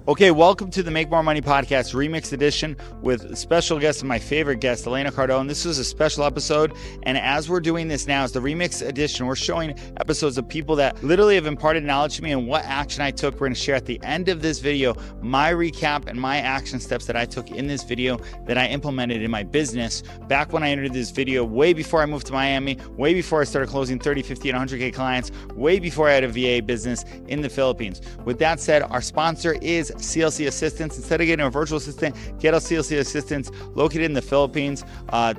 Okay, welcome to the Make More Money Podcast Remix Edition with special guest, my favorite guest, Elena Cardone. This is a special episode, and as we're doing this now, as the Remix Edition, we're showing episodes of people that literally have imparted knowledge to me and what action I took. We're going to share at the end of this video my recap and my action steps that I took in this video that I implemented in my business back when I entered this video, way before I moved to Miami, way before I started closing 30, 50, and 100K clients, way before I had a VA business in the Philippines. With that said, our sponsor is CLC Assistance. Instead of getting a virtual assistant, get a CLC Assistance located in the Philippines.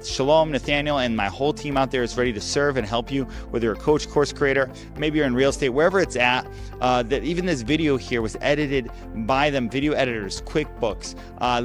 Shalom, Nathaniel, and my whole team out there is ready to serve and help you, whether you're a coach, course creator, maybe you're in real estate, wherever it's at. That even this video here was edited by them, video editors, QuickBooks.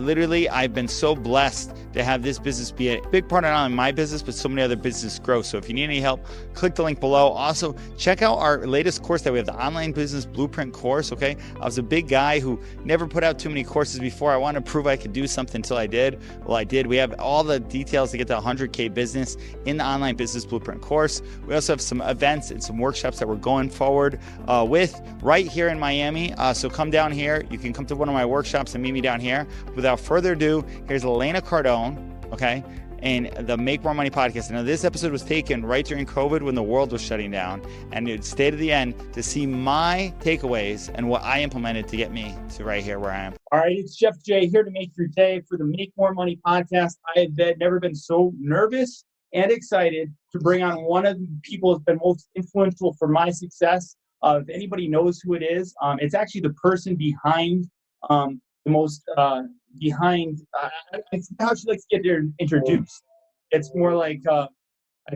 Literally, I've been so blessed to have this business be a big part of not only my business, but so many other business growth. So if you need any help, click the link below. Also, check out our latest course that we have, the Online Business Blueprint course, okay? I was a big guy who never put out too many courses before. I wanted to prove I could do something until I did. Well, I did. We have all the details to get to 100K business in the Online Business Blueprint course. We also have some events and some workshops that we're going forward with right here in Miami. So come down here. You can come to one of my workshops and meet me down here. Without further ado, here's Elena Cardone, okay? And the Make More Money podcast. Now, this episode was taken right during COVID when the world was shutting down, and it stayed to the end to see my takeaways and what I implemented to get me to right here where I am. All right, it's Jeff J here to make your day for the Make More Money podcast. I have never been so nervous and excited to bring on one of the people who's been most influential for my success. If anybody knows who it is, it's actually the person behind how she likes to get introduced. It's more like, I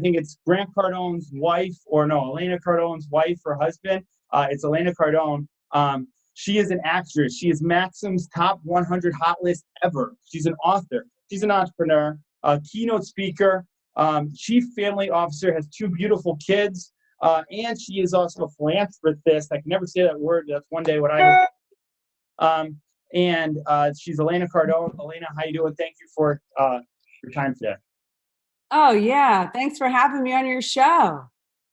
think it's Grant Cardone's wife, Elena Cardone's wife or husband. It's Elena Cardone. She is an actress. She is Maxim's top 100 hot list ever. She's an author. She's an entrepreneur, a keynote speaker, chief family officer, has 2 beautiful kids, and she is also a philanthropist. I can never say that word. That's one day what I hope. And she's Elena Cardone. Elena, how you doing? Thank you for your time today. Oh, yeah. Thanks for having me on your show.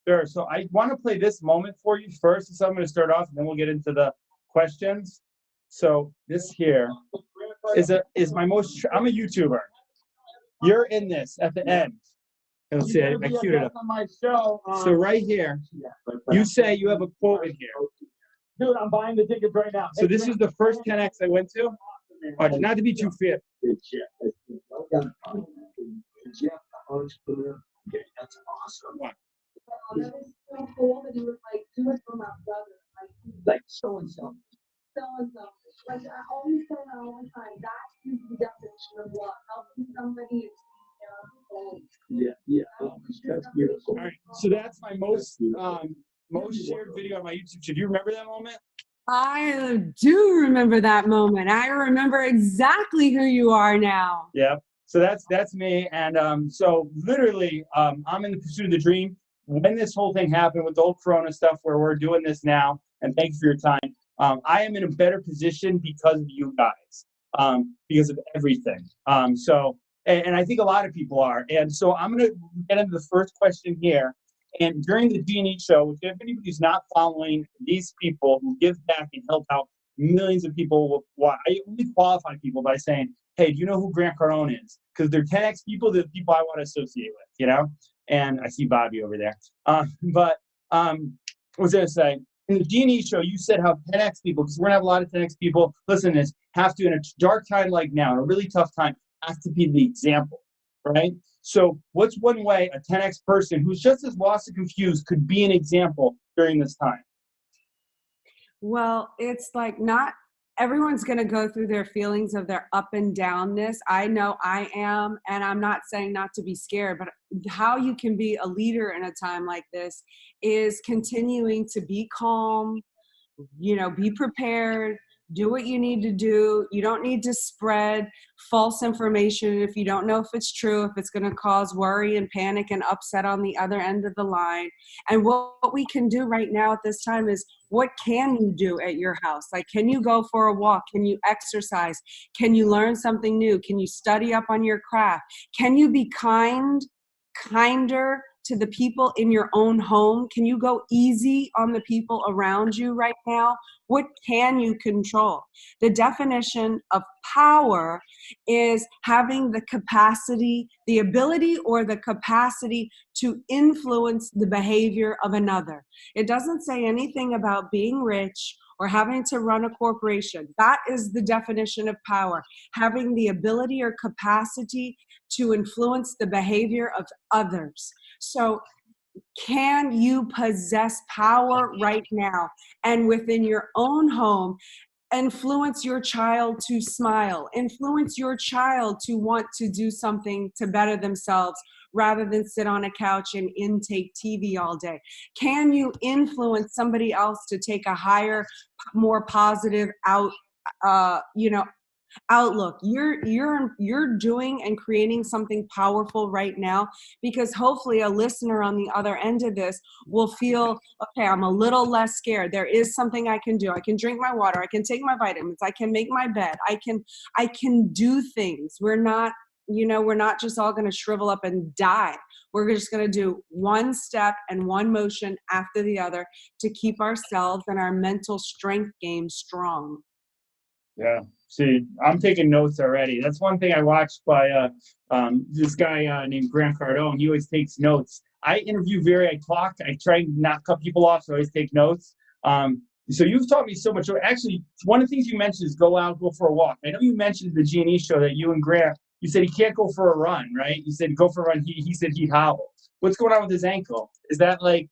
Sure. So I want to play this moment for you first. So I'm going to start off, and then we'll get into the questions. So this here is my most. I'm a YouTuber. You're in this at the end. Let's see. I queued it up. On my show. So right here, you say you have a quote in here. Dude, I'm buying the tickets right now. So this is the first 10X I went to. Not to be too fit. Okay, that's awesome. What? That is so cool that he was like, do it for my brother. Like so and so. So and so. Like I always say that all the time. That is the definition of what helping somebody is Yeah. That's beautiful. All right. So that's my most shared video on my YouTube. Do you remember that moment? I do remember that moment. I remember exactly who you are now. Yeah. So that's me. And so literally, I'm in the pursuit of the dream. When this whole thing happened with the whole Corona stuff, where we're doing this now, and thanks for your time. I am in a better position because of you guys, because of everything. And I think a lot of people are. And so I'm going to get into the first question here. And during the G&E show, which if anybody's not following these people who give back and help out millions of people, I only qualify people by saying, hey, do you know who Grant Cardone is? Because they're 10X people, they're the people I want to associate with, you know? And I see Bobby over there. What was I going to say? In the G&E show, you said how 10X people, because we're going to have a lot of 10X people, listen to this, have to, in a dark time like now, in a really tough time, have to be the example, right? So what's one way a 10X person who's just as lost and confused could be an example during this time? Well, it's like not everyone's going to go through their feelings of their up and downness. I know I am, and I'm not saying not to be scared, but how you can be a leader in a time like this is continuing to be calm, be prepared, do what you need to do. You don't need to spread false information if you don't know if it's true, if it's going to cause worry and panic and upset on the other end of the line. And what we can do right now at this time is, what can you do at your house? Like, can you go for a walk? Can you exercise? Can you learn something new? Can you study up on your craft? Can you be kinder to the people in your own home? Can you go easy on the people around you right now? What can you control? The definition of power is having the capacity, the ability or the capacity to influence the behavior of another. It doesn't say anything about being rich or having to run a corporation. That is the definition of power, having the ability or capacity to influence the behavior of others. So can you possess power right now and within your own home? Influence your child to smile, influence your child to want to do something to better themselves rather than sit on a couch and intake TV all day. Can you influence somebody else to take a higher, more positive outlook? You're doing and creating something powerful right now, because hopefully a listener on the other end of this will feel, okay, I'm a little less scared. There is something I can do. I can drink my water. I can take my vitamins. I can make my bed. I can do things. We're not just all going to shrivel up and die. We're just going to do one step and one motion after the other to keep ourselves and our mental strength game strong. Yeah. See, I'm taking notes already. That's one thing I watched by this guy named Grant Cardone. He always takes notes. I talk. I try not to cut people off, so I always take notes. So you've taught me so much. Actually, one of the things you mentioned is go for a walk. I know you mentioned the G&E show that you and Grant, you said he can't go for a run, right? You said go for a run. He said he'd hobble. What's going on with his ankle? Is that like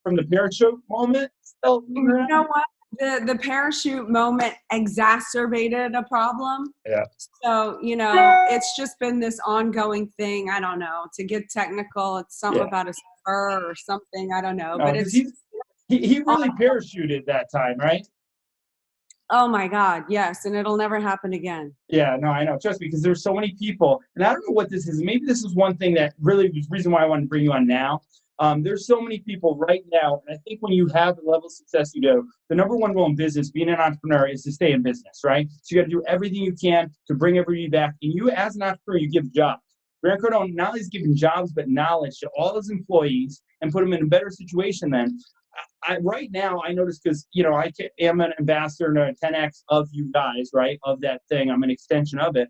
from the parachute moment? You know what? The parachute moment exacerbated a problem. Yeah. So, it's just been this ongoing thing. I don't know. To get technical, it's something about a spur or something. I don't know. No, but it's he really parachuted that time, right? Oh my God, yes. And it'll never happen again. Yeah, no, I know. Trust me, because there's so many people, and I don't know what this is. Maybe this is one thing that really was the reason why I wanted to bring you on now. There's so many people right now, and I think when you have the level of success you do, the number one rule in business, being an entrepreneur, is to stay in business, right? So you got to do everything you can to bring everybody back. And you, as an entrepreneur, you give jobs. Grant Cardone not only is giving jobs, but knowledge to all his employees and put them in a better situation than. Right now, I notice because, I am an ambassador and a 10X of you guys, right, of that thing. I'm an extension of it.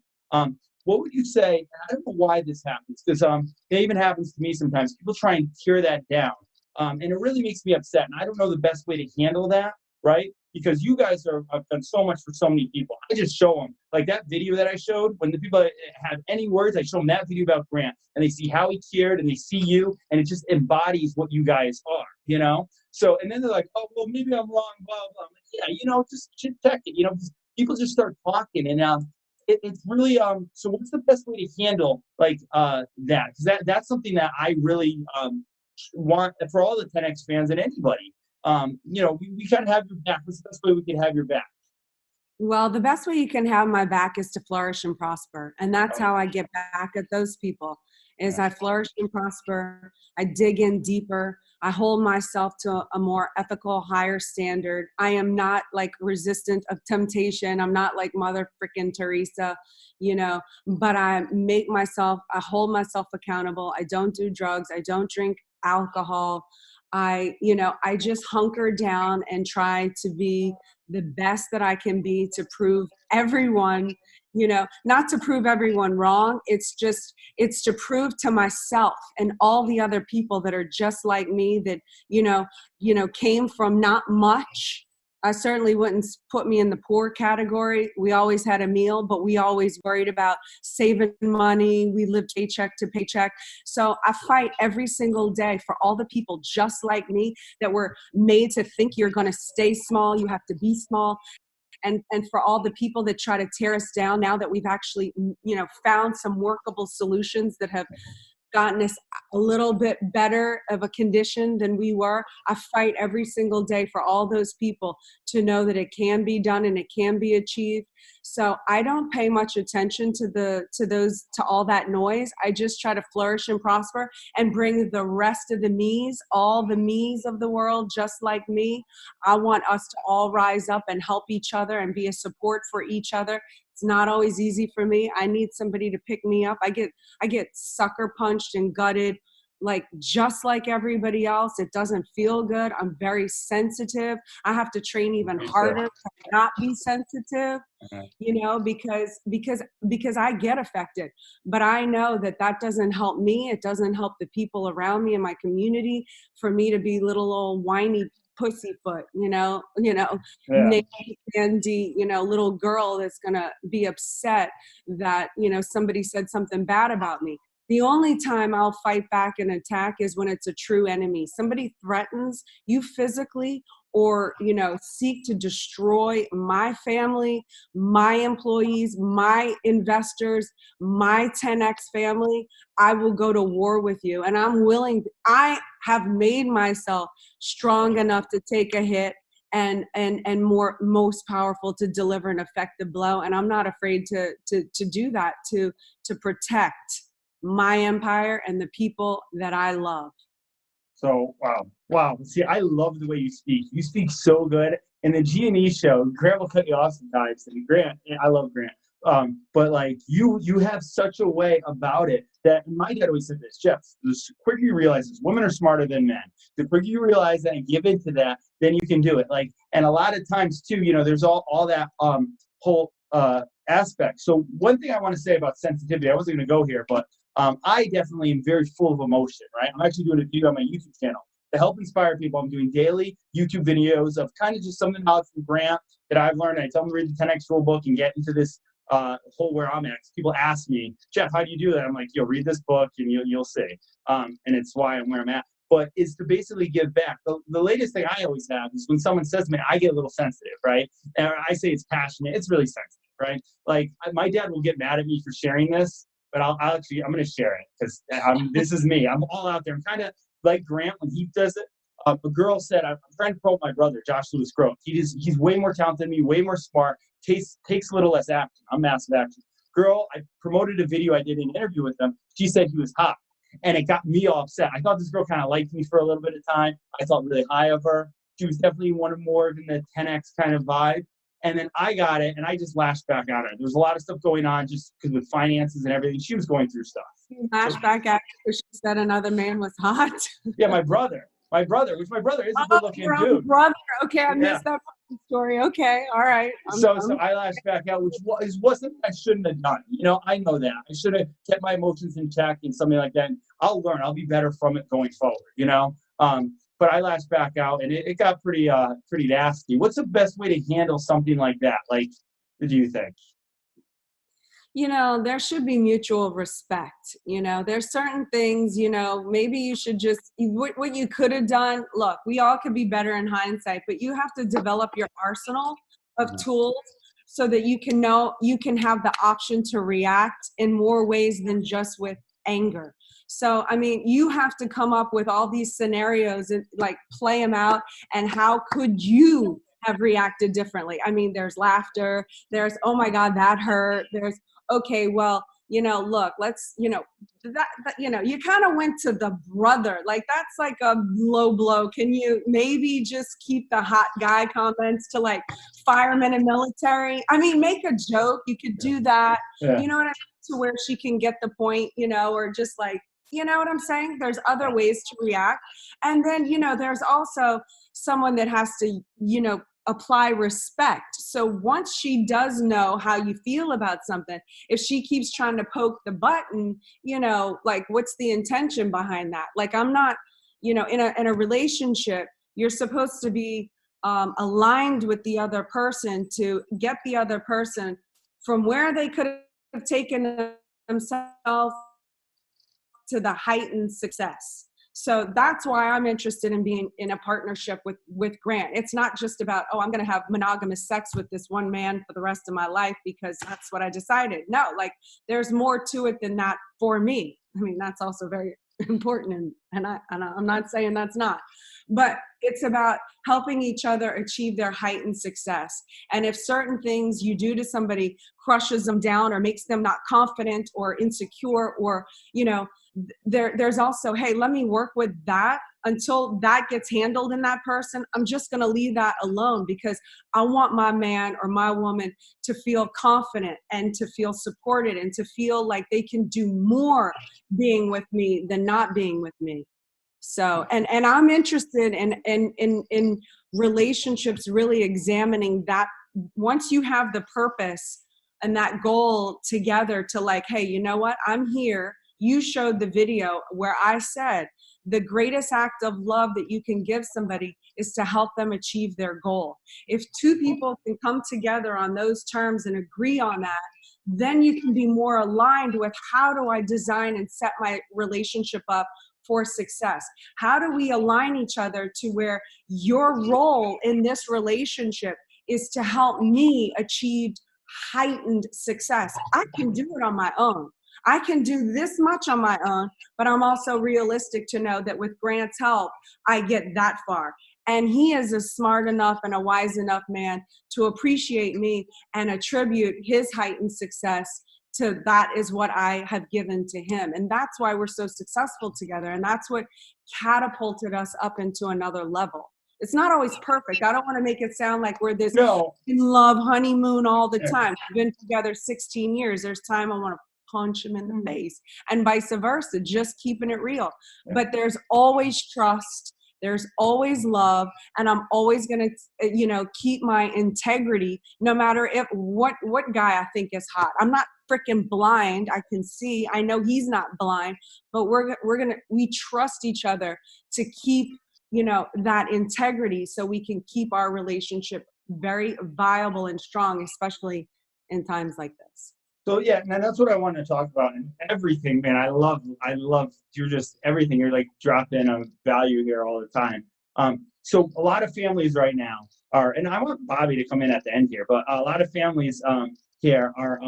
What would you say? I don't know why this happens, because it even happens to me sometimes. People try and tear that down, and it really makes me upset. And I don't know the best way to handle that, right? Because you guys have done so much for so many people. I just show them, like that video that I showed, when the people have any words, I show them that video about Grant, and they see how he cared, and they see you, and it just embodies what you guys are, So, and then they're like, oh, well, maybe I'm wrong, blah, blah. I'm like, yeah, just check it, people just start talking, and it's really, so what's the best way to handle, like, that? Because that's something that I really want for all the 10X fans and anybody. We got to have your back. What's the best way we can have your back? Well, the best way you can have my back is to flourish and prosper. And that's how I get back at those people, is I flourish and prosper. I dig in deeper. I hold myself to a more ethical, higher standard. I am not like resistant of temptation. I'm not like Mother frickin' Teresa, but I hold myself accountable. I don't do drugs. I don't drink alcohol. I just hunker down and try to be the best that I can be to prove everyone, not to prove everyone wrong. It's to prove to myself and all the other people that are just like me that, came from not much. I certainly wouldn't put me in the poor category. We always had a meal, but we always worried about saving money. We lived paycheck to paycheck. So I fight every single day for all the people just like me that were made to think you're going to stay small. You have to be small. And for all the people that try to tear us down now that we've actually, found some workable solutions that have gotten us a little bit better of a condition than we were. I fight every single day for all those people to know that it can be done and it can be achieved. So I don't pay much attention to all that noise. I just try to flourish and prosper and bring the rest of the me's, all the me's of the world, just like me. I want us to all rise up and help each other and be a support for each other. It's not always easy for me. I need somebody to pick me up. I get sucker punched and gutted like just like everybody else. It doesn't feel good. I'm very sensitive. I have to train even harder to not be sensitive, because I get affected. But I know that that doesn't help me. It doesn't help the people around me in my community for me to be little old whiny pussyfoot, Yeah. Nancy, little girl that's gonna be upset that, somebody said something bad about me. The only time I'll fight back and attack is when it's a true enemy. Somebody threatens you physically or, seek to destroy my family, my employees, my investors, my 10X family. I will go to war with you. And I have made myself strong enough to take a hit and most powerful to deliver an effective blow. And I'm not afraid to do that, to protect my empire and the people that I love. So wow. See, I love the way you speak. You speak so good. In the G&E show, Grant will cut you off sometimes. And Grant, I love Grant. But like you have such a way about it that my dad always said this, Jeff, the quicker you realize this, women are smarter than men. The quicker you realize that and give into that, then you can do it. Like, and a lot of times too, there's all that whole aspect. So one thing I want to say about sensitivity, I wasn't going to go here, but I definitely am very full of emotion, right? I'm actually doing a video on my YouTube channel to help inspire people. I'm doing daily YouTube videos of kind of just something out from Grant that I've learned. I tell them to read the 10X rule book and get into this whole where I'm at. People ask me, Jeff, how do you do that? I'm like, read this book and you'll see. And it's why I'm where I'm at. But it's to basically give back. The latest thing I always have is when someone says to me, I get a little sensitive, right? And I say it's passionate. It's really sensitive, right? Like my dad will get mad at me for sharing this, but I'm going to share it because this is me. I'm all out there. I'm kind of like Grant when he does it. A girl said, I'm trying to promote my brother, Josh Lewis Grove. He's way more talented than me, way more smart, takes a little less action. I'm massive action. Girl, I promoted a video I did an interview with them. She said he was hot. And it got me all upset. I thought this girl kind of liked me for a little bit of time. I thought really high of her. She was definitely one of more in the 10X kind of vibe. And then I got it, and I just lashed back at her. There was a lot of stuff going on just because with finances and everything. She was going through stuff. You lashed back at her because she said another man was hot. Yeah, my brother, which my brother is a good-looking your dude. Brother. Okay, I missed that story. Okay, all right. So I lashed back out, which wasn't I shouldn't have done. I know that. I should have kept my emotions in check and something like that. I'll learn. I'll be better from it going forward, But I lashed back out, and it got pretty nasty. What's the best way to handle something like that? Like, what do you think? There should be mutual respect. There's certain things, maybe you should just, what you could have done, look, we all could be better in hindsight, but you have to develop your arsenal of tools so that you can have the option to react in more ways than just with anger. So, you have to come up with all these scenarios and like play them out. And how could you have reacted differently? There's laughter. There's, oh my God, that hurt. There's, okay, well, look, let's, you kind of went to the brother. Like, that's like a low blow. Can you maybe just keep the hot guy comments to like firemen and military? Make a joke. You could do that. Yeah. You know what I mean? To where she can get the point, or just like, you know what I'm saying? There's other ways to react. And then, there's also someone that has to, apply respect. So once she does know how you feel about something, if she keeps trying to poke the button, like, what's the intention behind that? Like, I'm not, in a relationship, you're supposed to be aligned with the other person to get the other person from where they could have taken themselves to the heightened success. So that's why I'm interested in being in a partnership with Grant. It's not just about, I'm going to have monogamous sex with this one man for the rest of my life because that's what I decided. No, like, there's more to it than that for me. That's also very important And I'm not saying that's not, but it's about helping each other achieve their heightened success. And if certain things you do to somebody crushes them down or makes them not confident or insecure, or, you know, there's also, hey, let me work with that until that gets handled in that person. I'm just going to leave that alone, because I want my man or my woman to feel confident and to feel supported and to feel like they can do more being with me than not being with me. So, and I'm interested in relationships, really examining that. Once you have the purpose and that goal together to like, hey, you know what? I'm here. You showed the video where I said the greatest act of love that you can give somebody is to help them achieve their goal. If two people can come together on those terms and agree on that, then you can be more aligned with, how do I design and set my relationship up for success? How do we align each other to where your role in this relationship is to help me achieve heightened success? I can do it on my own. I can do this much on my own, but I'm also realistic to know that with Grant's help, I get that far. And he is a smart enough and a wise enough man to appreciate me and attribute his heightened success to that is what I have given to him. And that's why we're so successful together. And that's what catapulted us up into another level. It's not always perfect. I don't want to make it sound like we're this in love honeymoon all the time. We've been together 16 years. There's time I want to punch him in the face, and vice versa, just keeping it real. But there's always trust. There's always love, and I'm always going to, you know, keep my integrity no matter if what guy I think is hot. I'm not freaking blind. I can see. I know he's not blind, but we trust each other to keep, you know, that integrity so we can keep our relationship very viable and strong, especially in times like this. So yeah, and that's what I want to talk about, and everything, man. I love you're just everything. You're like dropping a value here all the time. So a lot of families right now are, and I want Bobby to come in at the end here, but a lot of families here are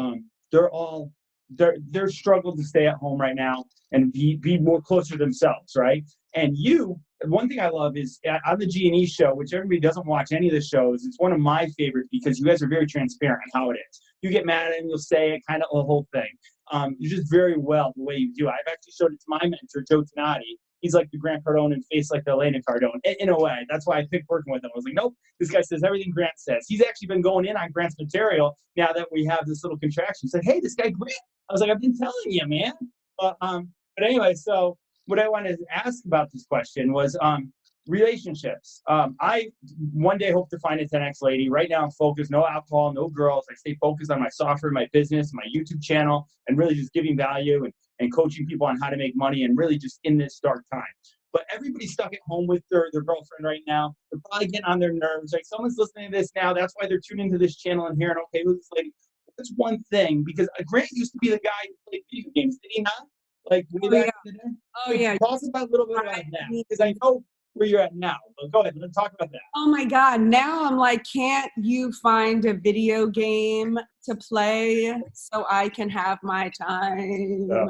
they're struggling to stay at home right now and be more closer to themselves, right? And one thing I love is on the G&E show, which everybody doesn't watch any of the shows. It's one of my favorites because you guys are very transparent on how it is. You get mad at him, you'll say it, kind of the whole thing. You're just very well the way you do. I've actually showed it to my mentor, Joe Tenati. He's like the Grant Cardone and face like the Elena Cardone in a way. That's why I picked working with him. I was like, nope, this guy says everything Grant says. He's actually been going in on Grant's material now that we have this little contraction. He said, hey, this guy Grant. I was like, I've been telling you, man. But anyway, so what I wanted to ask about this question was relationships. I one day hope to find a 10X lady. Right now I'm focused, no alcohol, no girls. I stay focused on my software, my business, my YouTube channel, and really just giving value and coaching people on how to make money, and really just in this dark time. But everybody's stuck at home with their girlfriend right now. They're probably getting on their nerves. Like, someone's listening to this now. That's why they're tuning into this channel and hearing, okay, who's this lady? That's one thing, because Grant used to be the guy who played video games, did he not? Like, way back in the day? Oh, yeah. Talk about a little bit about that, because I know where you're at now. But go ahead, let's talk about that. Oh my God. Now I'm like, can't you find a video game to play so I can have my time? Yeah.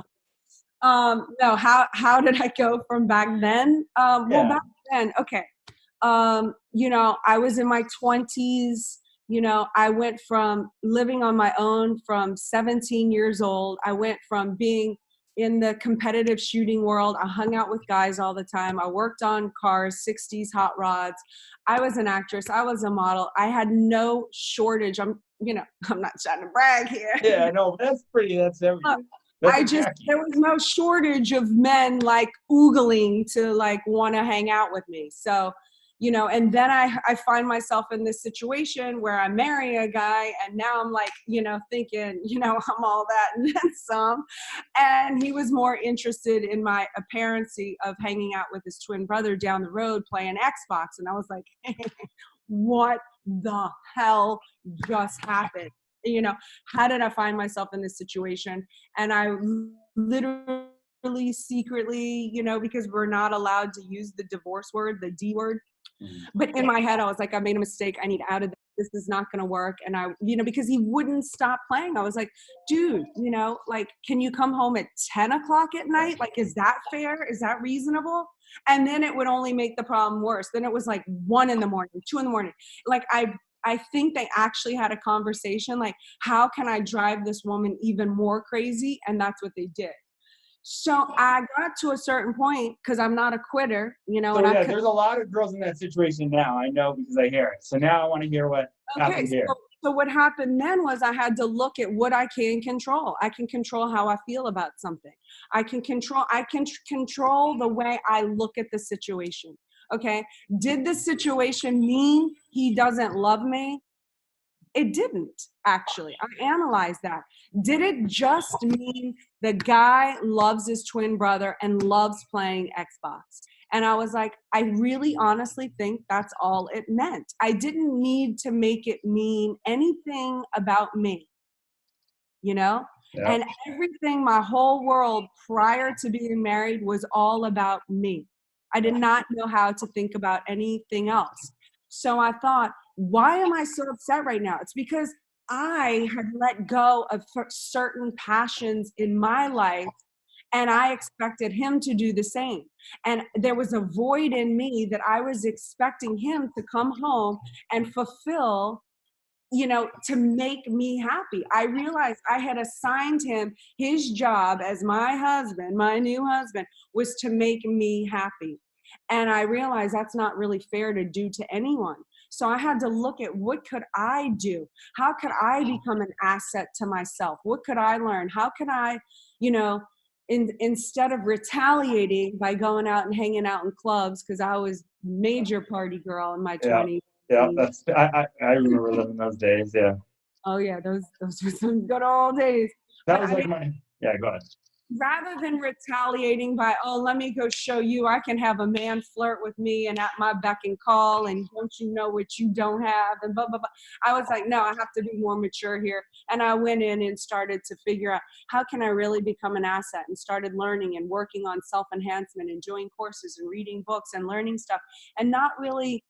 No, how did I go from back then? Well, back then, okay. You know, I was in my 20s. You know, I went from living on my own from 17 years old. I went from being in the competitive shooting world. I hung out with guys all the time. I worked on cars, 60s hot rods. I was an actress. I was a model. I had no shortage. I'm not trying to brag here. Yeah, no, that's everything. There was no shortage of men like oogling to like want to hang out with me. So, you know, and then I find myself in this situation where I marry a guy, and now I'm like, you know, thinking, you know, I'm all that and then some. And he was more interested in my apparency of hanging out with his twin brother down the road playing Xbox. And I was like, what the hell just happened? You know, how did I find myself in this situation? And I literally secretly, you know, because we're not allowed to use the divorce word, the D word. But in my head, I was like, I made a mistake. I need out of this. this is not going to work. And I, because he wouldn't stop playing. I was like, dude, like, can you come home at 10 o'clock at night? Like, is that fair? Is that reasonable? And then it would only make the problem worse. Then it was like 1 in the morning, 2 in the morning. Like, I think they actually had a conversation, like, how can I drive this woman even more crazy? And that's what they did. So I got to a certain point, because I'm not a quitter, So and yeah, there's a lot of girls in that situation now. I know because I hear it. So now I want to hear what happened here. So what happened then was I had to look at what I can control. I can control how I feel about something. I can control the way I look at the situation. Okay. Did the situation mean he doesn't love me? It didn't, actually. I analyzed that. Did it just mean the guy loves his twin brother and loves playing Xbox? And I was like, I really honestly think that's all it meant. I didn't need to make it mean anything about me, Yeah. And everything, my whole world prior to being married was all about me. I did not know how to think about anything else. So I thought, why am I so upset right now? It's because I had let go of certain passions in my life, and I expected him to do the same. And there was a void in me that I was expecting him to come home and fulfill, to make me happy. I realized I had assigned him, his job as my husband, my new husband, was to make me happy. And I realized that's not really fair to do to anyone. So I had to look at, what could I do? How could I become an asset to myself? What could I learn? How can I, instead of retaliating by going out and hanging out in clubs, because I was major party girl in my 20s. Yeah, I remember living those days. Yeah. Oh yeah, those were some good old days. That But was like go ahead. rather than retaliating by, oh, let me go show you, I can have a man flirt with me and at my beck and call, and don't you know what you don't have, and blah, blah, blah. I was like, no, I have to be more mature here. And I went in and started to figure out, how can I really become an asset, and started learning and working on self-enhancement and doing courses and reading books and learning stuff, and not really,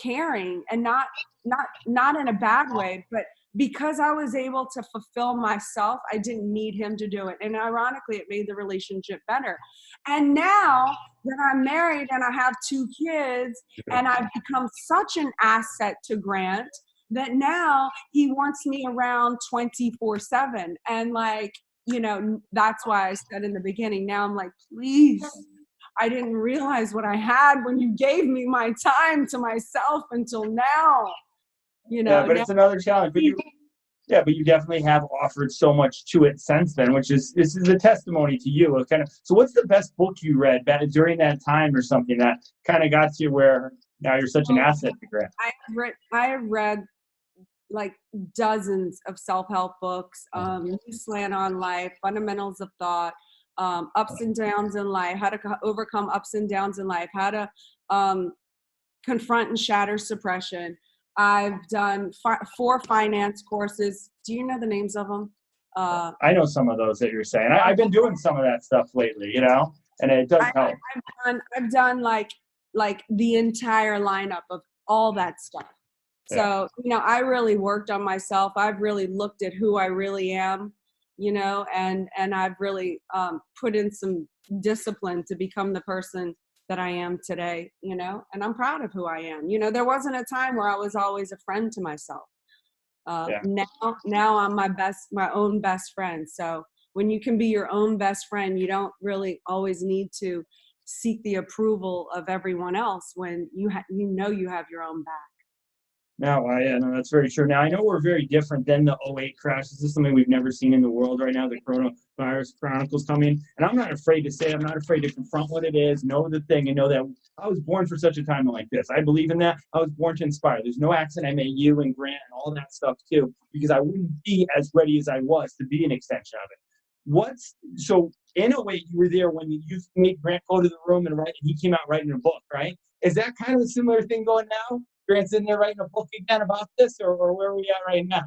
caring, and not in a bad way, but because I was able to fulfill myself, I didn't need him to do it. And ironically, it made the relationship better. And now that I'm married and I have 2 kids, and I've become such an asset to Grant, that now he wants me around 24/7. And that's why I said in the beginning, now I'm like, please, I didn't realize what I had when you gave me my time to myself until now. Yeah, but it's another challenge. But you definitely have offered so much to it since then, this is a testimony to you. So what's the best book you read during that time, or something that kind of got you where now you're such an asset to Grant? I have read like dozens of self-help books, New Slant on Life, Fundamentals of Thought, Ups and Downs in Life, how to overcome ups and downs in life, how to confront and shatter suppression. I've done 4 finance courses. Do you know the names of them? I know some of those that you're saying. I've been doing some of that stuff lately, and it does help. I've done like the entire lineup of all that stuff. So, I really worked on myself. I've really looked at who I really am, and I've really put in some discipline to become the person that I am today, and I'm proud of who I am. There wasn't a time where I was always a friend to myself. Now I'm my own best friend. So when you can be your own best friend, you don't really always need to seek the approval of everyone else when you have your own back. No, that's very true. Now, I know we're very different than the '08 crash. This is something we've never seen in the world right now, the coronavirus chronicles coming. And I'm not afraid to say, I'm not afraid to confront what it is, know the thing, and know that I was born for such a time like this. I believe in that. I was born to inspire. There's no accident I met you and Grant and all that stuff too, because I wouldn't be as ready as I was to be an extension of it. So in '08, you were there when you used to make Grant go to the room and write, and he came out writing a book, right? Is that kind of a similar thing going now? Grant's in there writing a book again about this, or where are we at right now?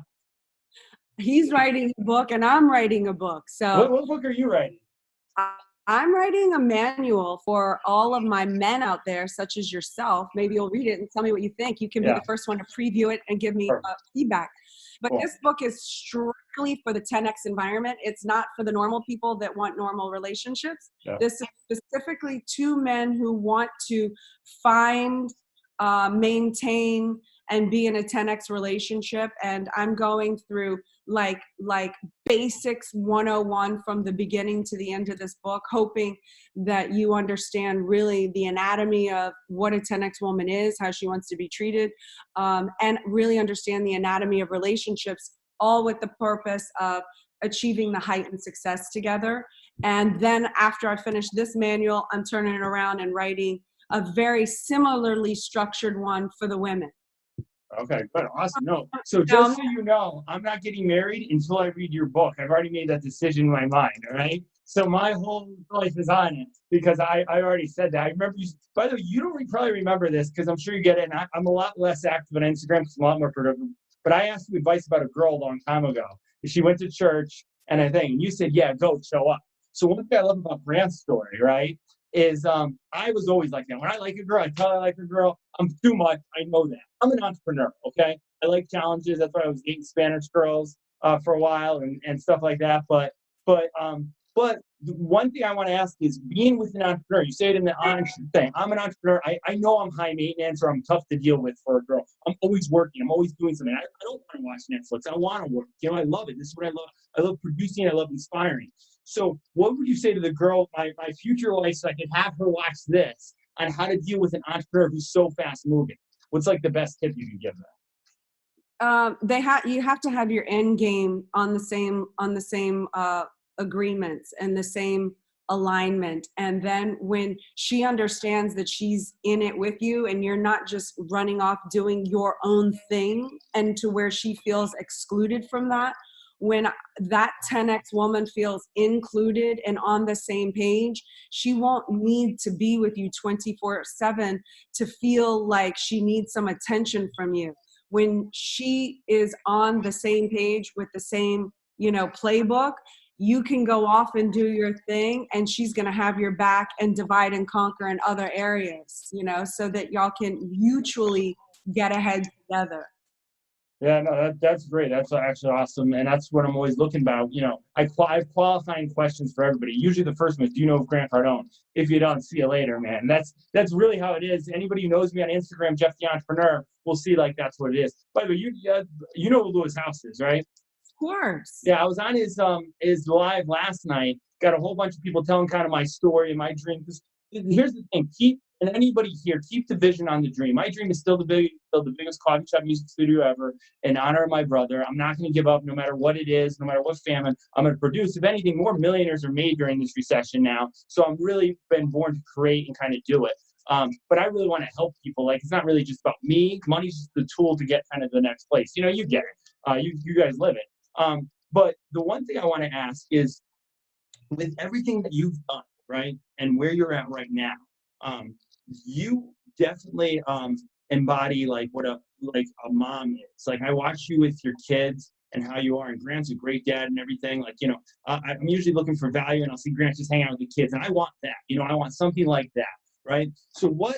He's writing a book and I'm writing a book. So what book are you writing? I'm writing a manual for all of my men out there, such as yourself. Maybe you'll read it and tell me what you think. You can be Yeah, the first one to preview it and give me perfect. feedback. But Cool. this book is strictly for the 10X environment. It's not for the normal people that want normal relationships. Yeah. This is specifically to men who want to find, maintain, and be in a 10X relationship. And I'm going through like basics 101 from the beginning to the end of this book, hoping that you understand really the anatomy of what a 10X woman is, how she wants to be treated, and really understand the anatomy of relationships, all with the purpose of achieving the heightened success together. And then after I finish this manual, I'm turning it around and writing a very similarly structured one for the women. Okay, good, awesome. No, so Now, just so you know, I'm not getting married until I read your book. I've already made that decision in my mind. All right. So my whole life is on it because I already said that. I remember you. By the way, you don't probably remember this because I'm sure you get it. And I'm a lot less active on Instagram because I'm a lot more productive. But I asked you advice about a girl a long time ago. She went to church and I think, and you said, "Yeah, go show up." So one thing I love about Grant's story, right, is I was always like that. When I like a girl, I tell her I like a girl. I'm too much. I know that. I'm an entrepreneur, okay? I like challenges. That's why I was dating Spanish girls for a while and stuff like that. But the one thing I want to ask is being with an entrepreneur. You say it in the honest thing. I'm an entrepreneur. I know I'm high maintenance or I'm tough to deal with for a girl. I'm always working. I'm always doing something. I don't want to watch Netflix. I want to work. You know, I love it. This is what I love. I love producing. I love inspiring. So what would you say to the girl, my future wife, so I can have her watch this on how to deal with an entrepreneur who's so fast moving? What's like the best tip you can give them? You have to have your end game on the same agreements and the same alignment. And then when she understands that she's in it with you and you're not just running off doing your own thing, and to where she feels excluded from that, when that 10X woman feels included and on the same page, she won't need to be with you 24/7 to feel like she needs some attention from you. When she is on the same page with the same, playbook, you can go off and do your thing and she's going to have your back and divide and conquer in other areas, so that y'all can mutually get ahead together. Yeah, no, that's great. That's actually awesome, and that's what I'm always looking about. You know, I have qualifying questions for everybody. Usually, the first one is, "Do you know of Grant Cardone?" If you don't, see you later, man. That's really how it is. Anybody who knows me on Instagram, Jeff the Entrepreneur, will see like that's what it is. By the way, you know who Lewis House is, right? Of course. Yeah, I was on his live last night. Got a whole bunch of people telling kind of my story and my dream. 'Cause here's the thing: and anybody here, keep the vision on the dream. My dream is still still the biggest coffee shop music studio ever, in honor of my brother. I'm not going to give up, no matter what it is, no matter what famine. I'm going to produce. If anything, more millionaires are made during this recession now. So I'm really been born to create and kind of do it. But I really want to help people. Like, it's not really just about me. Money's just the tool to get kind of the next place. You know, you get it. You guys live it. But the one thing I want to ask is, with everything that you've done, right, and where you're at right now, you definitely embody like what a mom is. Like, I watch you with your kids and how you are, and Grant's a great dad and everything. Like, I'm usually looking for value, and I'll see Grant just hang out with the kids, and I want that. I want something like that, right? So what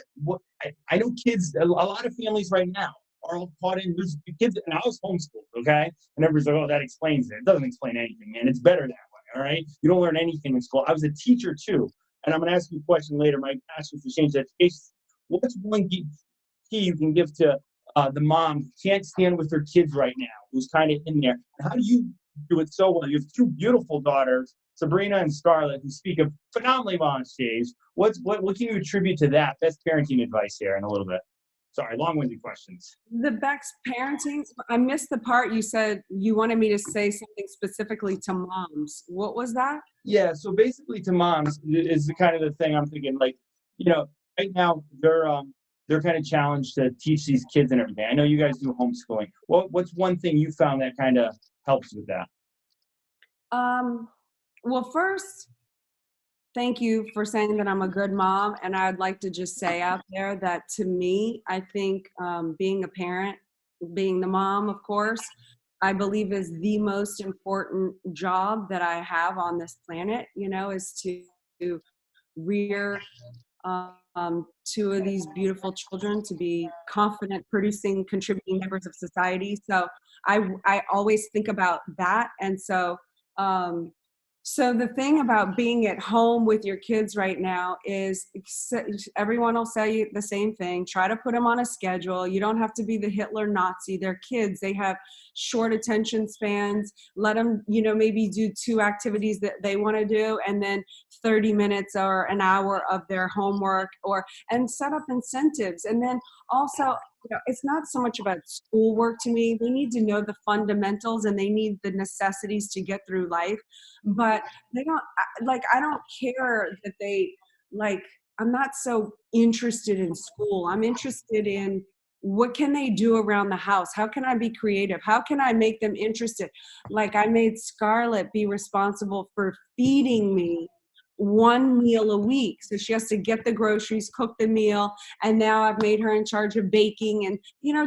I know kids, a lot of families right now are all caught in, there's kids, and I was homeschooled, okay? And everybody's like, "Oh, that explains it." It doesn't explain anything, man. It's better that way, all right? You don't learn anything in school. I was a teacher too, and I'm going to ask you a question later. My passion is to change education. What's one key you can give to the mom who can't stand with her kids right now, who's kind of in there? And how do you do it so well? You have two beautiful daughters, Sabrina and Scarlett, who speak of phenomenally well on stage. What can you attribute to that? Best parenting advice here in a little bit. Sorry, long-winded questions. The best parenting, I missed the part you said you wanted me to say something specifically to moms. What was that? Yeah, so basically to moms is the kind of the thing I'm thinking, like, right now they're kind of challenged to teach these kids and everything. I know you guys do homeschooling. What's one thing you found that kind of helps with that? Well, first, thank you for saying that I'm a good mom. And I'd like to just say out there that, to me, I think being a parent, being the mom, of course, I believe is the most important job that I have on this planet, is to to rear two of these beautiful children to be confident, producing, contributing members of society. So I always think about that. And um, so the thing about being at home with your kids right now is everyone will say the same thing. Try to put them on a schedule. You don't have to be the Hitler Nazi. They're kids. They have short attention spans. Let them, maybe do 2 activities that they want to do, and then 30 minutes or an hour of their homework, and set up incentives. And then also, it's not so much about schoolwork to me. They need to know the fundamentals and they need the necessities to get through life. But they don't, I don't care that I'm not so interested in school. I'm interested in what can they do around the house? How can I be creative? How can I make them interested? Like, I made Scarlett be responsible for feeding me 1 meal a week. So she has to get the groceries, cook the meal. And now I've made her in charge of baking and,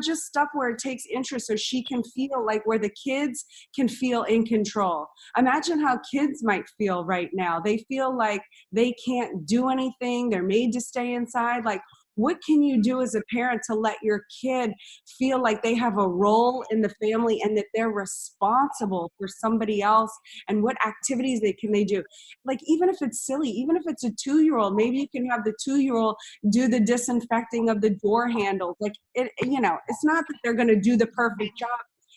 just stuff where it takes interest so she can feel like where the kids can feel in control. Imagine how kids might feel right now. They feel like they can't do anything. They're made to stay inside. Like, what can you do as a parent to let your kid feel like they have a role in the family and that they're responsible for somebody else, and what activities they do? Like, even if it's silly, even if it's a 2-year-old, maybe you can have the 2-year-old do the disinfecting of the door handles. Like, it's not that they're going to do the perfect job.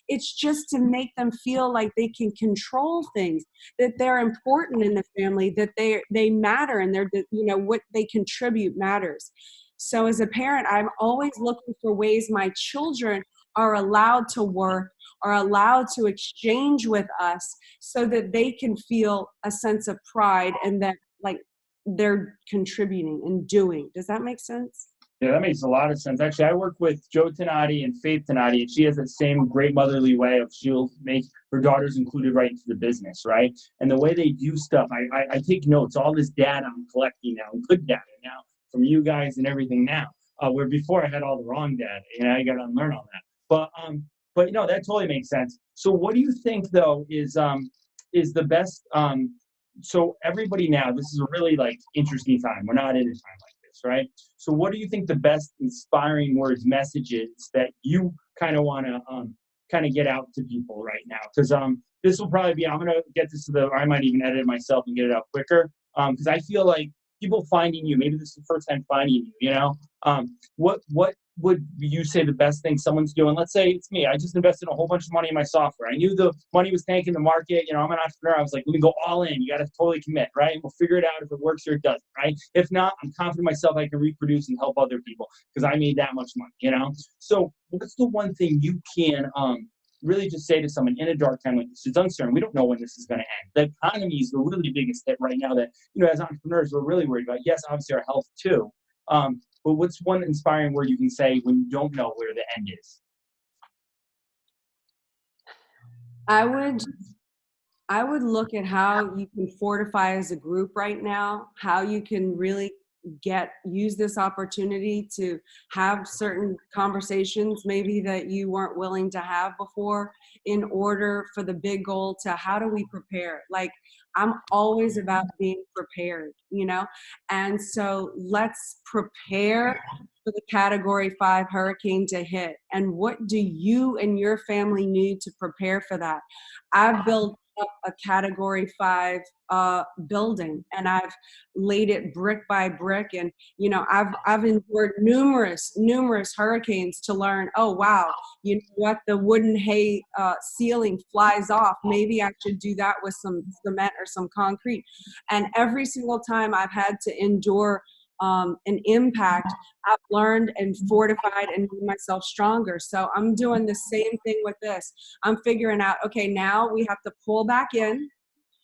It's just to make them feel like they can control things, that they're important in the family, that they matter, and what they contribute matters. So as a parent, I'm always looking for ways my children are allowed to work, are allowed to exchange with us, so that they can feel a sense of pride and that they're contributing and doing. Does that make sense? Yeah, that makes a lot of sense. Actually, I work with Joe Tenati and Faith Tenati, and she has that same great motherly way of she'll make her daughters included right into the business, right? And the way they do stuff, I take notes. All this data I'm collecting now, good data now from you guys and everything now. Where before I had all the wrong data, I got to unlearn all that. But that totally makes sense. So what do you think though is the best? So everybody now, this is a really interesting time. We're not in a time like this, right? So what do you think the best inspiring words, messages that you kind of want to kind of get out to people right now? Because this will probably be, I'm going to get this I might even edit it myself and get it out quicker. Because I feel like people finding you, maybe this is the first time finding you, what would you say the best thing someone's doing? Let's say it's me. I just invested a whole bunch of money in my software. I knew the money was tanking the market. I'm an entrepreneur. I was like, let me go all in. You got to totally commit, right? We'll figure it out if it works or it doesn't, right? If not, I'm confident in myself I can reproduce and help other people because I made that much money, So what's the one thing you can really just say to someone in a dark time like this? It's uncertain. We don't know when this is going to end. The economy is the really biggest hit right now that, as entrepreneurs, we're really worried about. Yes, obviously our health too. But what's one inspiring word you can say when you don't know where the end is? I would look at how you can fortify as a group right now, how you can really use this opportunity to have certain conversations maybe that you weren't willing to have before, in order for the big goal to how do we prepare? Like, I'm always about being prepared, and so let's prepare for the Category 5 hurricane to hit. And what do you and your family need to prepare for that? I've built up a Category 5 building, and I've laid it brick by brick. And I've endured numerous hurricanes to learn. Oh wow, you know what? The wooden hay ceiling flies off. Maybe I should do that with some cement or some concrete. And every single time I've had to endure an impact, I've learned and fortified and made myself stronger. So I'm doing the same thing with this. I'm figuring out, okay, now we have to pull back in.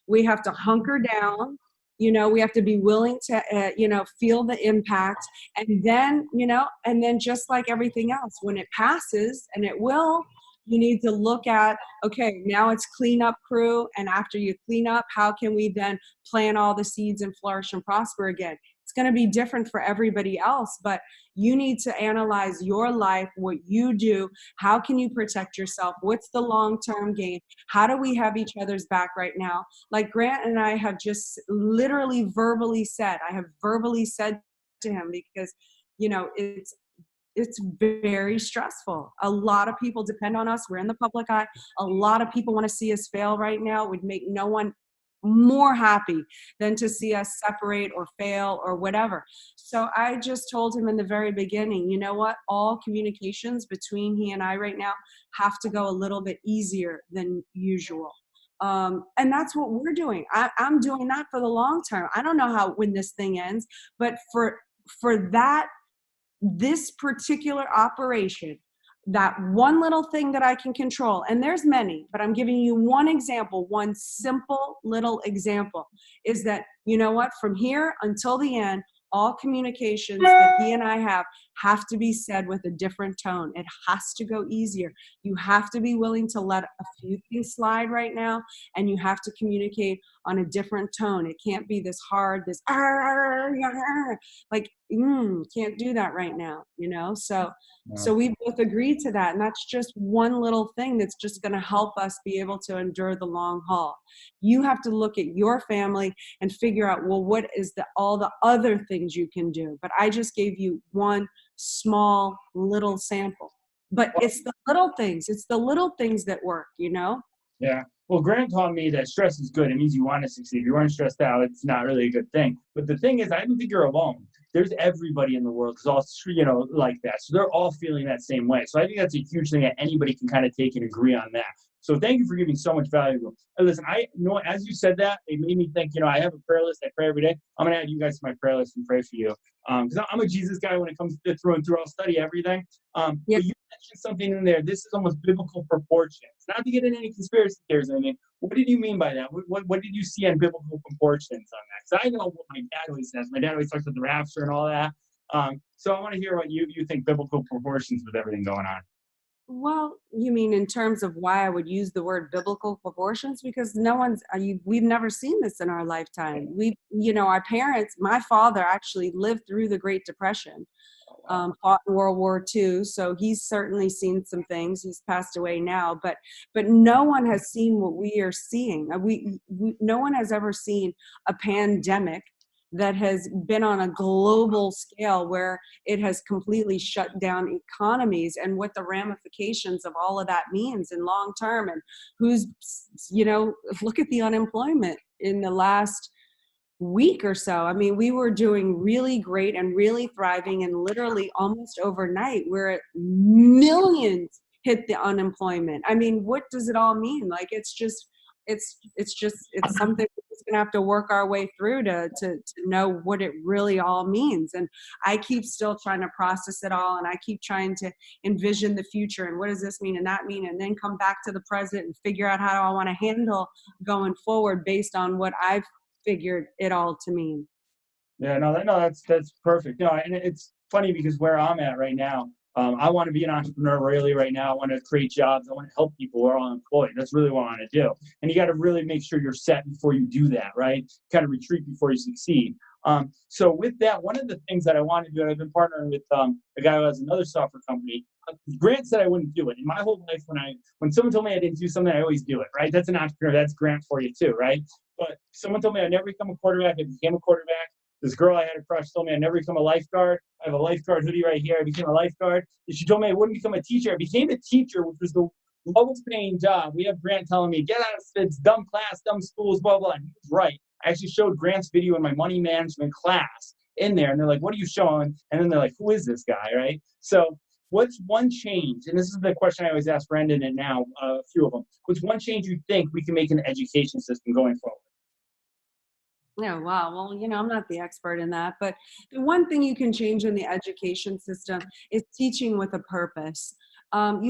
We have to hunker down. We have to be willing to, feel the impact. And then, just like everything else, when it passes, and it will, you need to look at, okay, now it's cleanup crew. And after you clean up, how can we then plant all the seeds and flourish and prosper again? It's going to be different for everybody else, but you need to analyze your life, what you do, how can you protect yourself, what's the long-term gain, how do we have each other's back right now. Like Grant and I have just literally verbally said, I have verbally said to him, because it's very stressful. A lot of people depend on us. We're in the public eye. A lot of people want to see us fail right now. It would make no one more happy than to see us separate or fail or whatever. So I just told him in the very beginning, you know what? All communications between he and I right now have to go a little bit easier than usual. And that's what we're doing. I'm doing that for the long term. I don't know when this thing ends, but for this particular operation, that one little thing that I can control, and there's many, but I'm giving you one example, one simple little example, is that, you know what, from here until the end, all communications that he and I have to be said with a different tone. It has to go easier. You have to be willing to let a few things slide right now, and you have to communicate on a different tone. It can't be this hard, this like can't do that right now, So we both agreed to that, and that's just one little thing that's just going to help us be able to endure the long haul. You have to look at your family and figure out, well, what is all the other things you can do? But I just gave you one small little sample. But it's the little things. It's the little things that work, Yeah. Well, Grant taught me that stress is good. It means you want to succeed. If you aren't stressed out, it's not really a good thing. But the thing is, I don't think you're alone. There's everybody in the world is all, like that. So they're all feeling that same way. So I think that's a huge thing that anybody can kind of take and agree on that. So thank you for giving so much value. Listen, I know as you said that, it made me think, I have a prayer list. I pray every day. I'm going to add you guys to my prayer list and pray for you. Because I'm a Jesus guy when it comes to through and through. I'll study everything. Yep. But you mentioned something in there. This is almost biblical proportions. Not to get into any conspiracy theories or anything. What did you mean by that? What did you see on biblical proportions on that? Because I know what my dad always says. My dad always talks about the rapture and all that. So I want to hear what you think biblical proportions with everything going on. Well, you mean in terms of why I would use the word biblical proportions? Because we've never seen this in our lifetime. Our parents, my father actually lived through the Great Depression, fought in World War II. So he's certainly seen some things. He's passed away now, but no one has seen what we are seeing. No one has ever seen a pandemic that has been on a global scale where it has completely shut down economies, and what the ramifications of all of that means in long term, and look at the unemployment in the last week or so. I mean, we were doing really great and really thriving, and literally almost overnight we're at millions hit the unemployment. I mean, what does it all mean? Like, it's something we're just gonna have to work our way through to know what it really all means. And I keep still trying to process it all, and I keep trying to envision the future and what does this mean and that mean, and then come back to the present and figure out how I want to handle going forward based on what I've figured it all to mean. Yeah, that's perfect. No, and it's funny because where I'm at right now, I want to be an entrepreneur really right now. I want to create jobs. I want to help people who are unemployed. That's really what I want to do. And you got to really make sure you're set before you do that, right? Kind of retreat before you succeed. So with that, one of the things that I want to do, and I've been partnering with a guy who has another software company. Grant said I wouldn't do it. In my whole life, when someone told me I didn't do something, I always do it, right? That's an entrepreneur. That's Grant for you too, right? But someone told me I'd never become a quarterback. I became a quarterback. This girl I had a crush told me I'd never become a lifeguard. I have a lifeguard hoodie right here. I became a lifeguard. And she told me I wouldn't become a teacher. I became a teacher, which was the lowest paying job. We have Grant telling me, get out of it's dumb class, dumb schools, blah, blah. And he was right. I actually showed Grant's video in my money management class in there. And they're like, what are you showing? And then they're like, who is this guy, right? So what's one change? And this is the question I always ask Brendan and now a few of them. What's one change you think we can make in the education system going forward? Yeah, wow. Well, I'm not the expert in that, but the one thing you can change in the education system is teaching with a purpose. I've